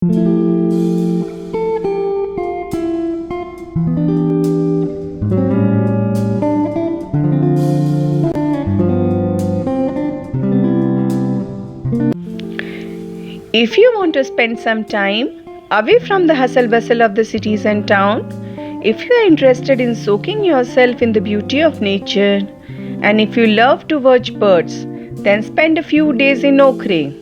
If you want to spend some time away from the hustle bustle of the cities and town, if you are interested in soaking yourself in the beauty of nature, and if you love to watch birds, then spend a few days in Okhrey.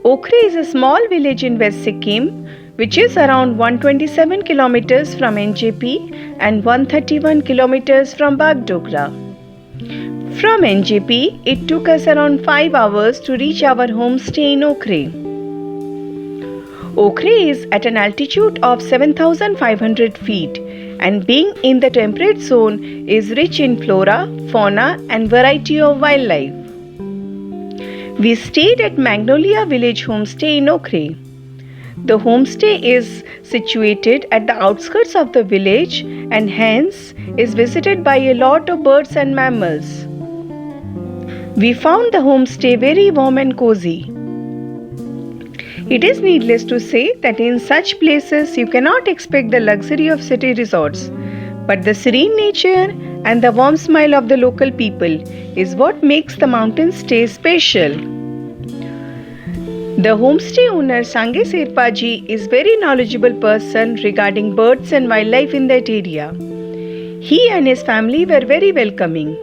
Okhrey is a small village in West Sikkim, which is around 127 kilometers from NJP and 131 kilometers from Bagdogra. From NJP, it took us around 5 hours to reach our homestay in Okhrey. Okhrey is at an altitude of 7,500 feet and being in the temperate zone is rich in flora, fauna and variety of wildlife. We stayed at Magnolia village homestay in Okhrey. The homestay is situated at the outskirts of the village and hence is visited by a lot of birds and mammals. We found the homestay very warm and cozy. It is needless to say that in such places you cannot expect the luxury of city resorts, but the serene nature and the warm smile of the local people is what makes the mountain stay special. The homestay owner Sangay Sherpa ji is very knowledgeable person regarding birds and wildlife in that area. He and his family were very welcoming.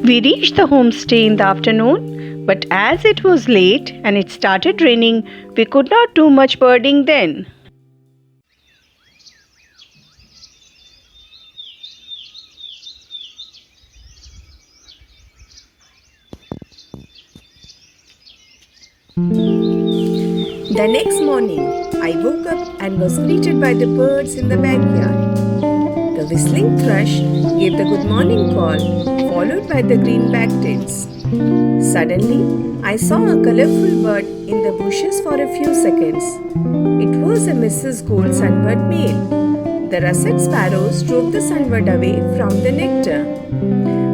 We reached the homestay in the afternoon, but as it was late and it started raining, we could not do much birding then. The next morning, I woke up and was greeted by the birds in the backyard. The whistling thrush gave the good morning call, followed by the green-backed tits. Suddenly, I saw a colorful bird in the bushes for a few seconds. It was a Mrs. Gold sunbird male. The russet sparrows drove the sunbird away from the nectar.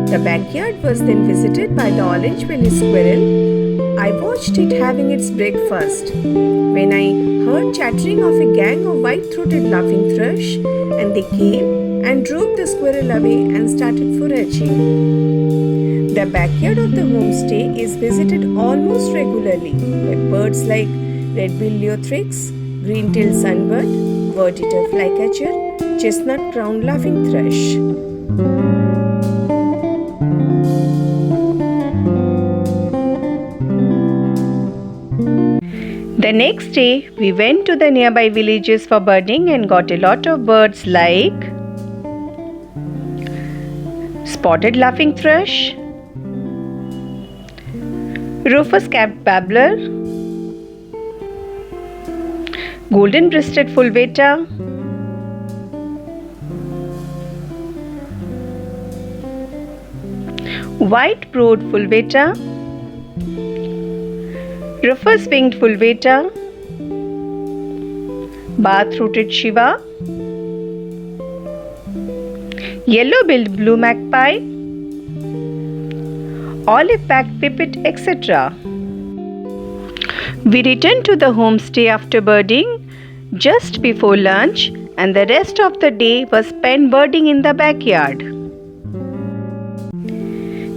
The backyard was then visited by the orange-bellied squirrel. I watched it having its breakfast when I heard chattering of a gang of white-throated laughing thrush, and they came and drove the squirrel away and started foraging. The backyard of the homestay is visited almost regularly by birds like red-billed leothrix, green-tailed sunbird, bird-eater flycatcher, chestnut-crowned laughing thrush. The next day, we went to the nearby villages for birding and got a lot of birds like spotted laughing thrush, rufous-capped babbler, golden-breasted fulveta, white-browed fulveta, rufous-winged fulveta, bar-throated shiva, yellow-billed blue magpie, olive-backed pipit, etc. We returned to the homestay after birding just before lunch, and the rest of the day was spent birding in the backyard.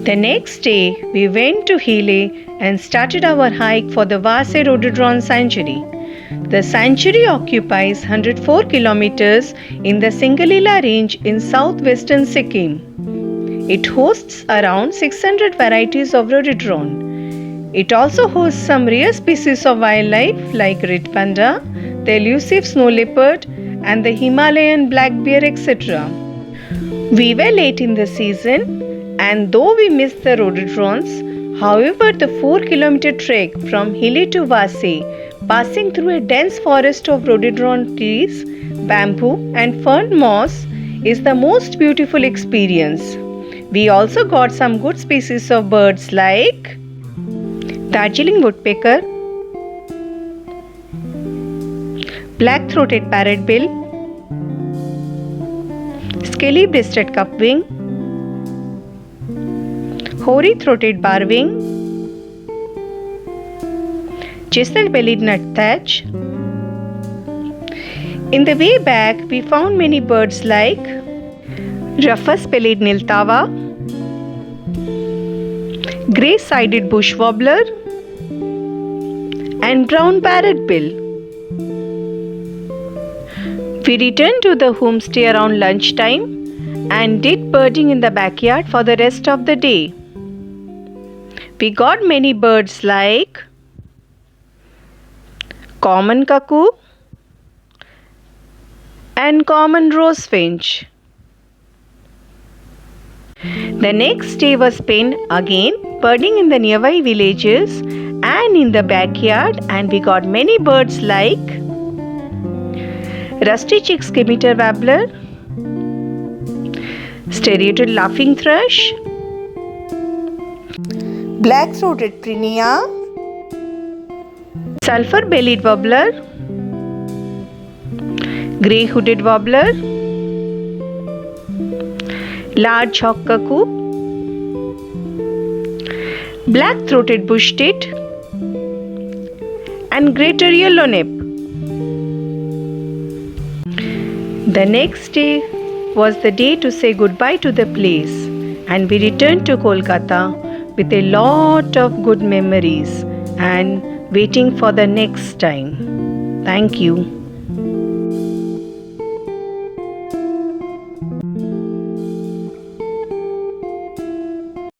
The next day, we went to Hilley and started our hike for the Barsey Rhododendron Sanctuary. The sanctuary occupies 104 kilometers in the Sangay range in southwestern Sikkim. It hosts around 600 varieties of rhododendron. It also hosts some rare species of wildlife like red panda, the elusive snow leopard, and the Himalayan black bear, etc. We were late in the season, and though we missed the rhododendrons, however, the 4-kilometer trek from Hilley to Varsey, passing through a dense forest of rhododendron trees, bamboo, and fern moss, is the most beautiful experience. We also got some good species of birds like Darjeeling woodpecker, black-throated parrotbill, scaly-breasted cupwing, hoary-throated barwing, chisel-bellied nuthatch, In the way back, we found many birds like rufous-bellied niltava, grey-sided bush warbler, and brown parrotbill. We returned to the homestay around lunchtime and did birding in the backyard for the rest of the day. We got many birds like common cuckoo and common rosefinch. The next day was spent again birding in the nearby villages and in the backyard, and we got many birds like rusty-cheeked scimitar warbler, stereo-toed laughing thrush, black-throated prinia, sulphur-bellied warbler, grey-hooded warbler, large hawk cuckoo, black-throated bush tit, and greater yellowknip. The next day was the day to say goodbye to the place, and we returned to Kolkata with a lot of good memories and waiting for the next time. Thank you.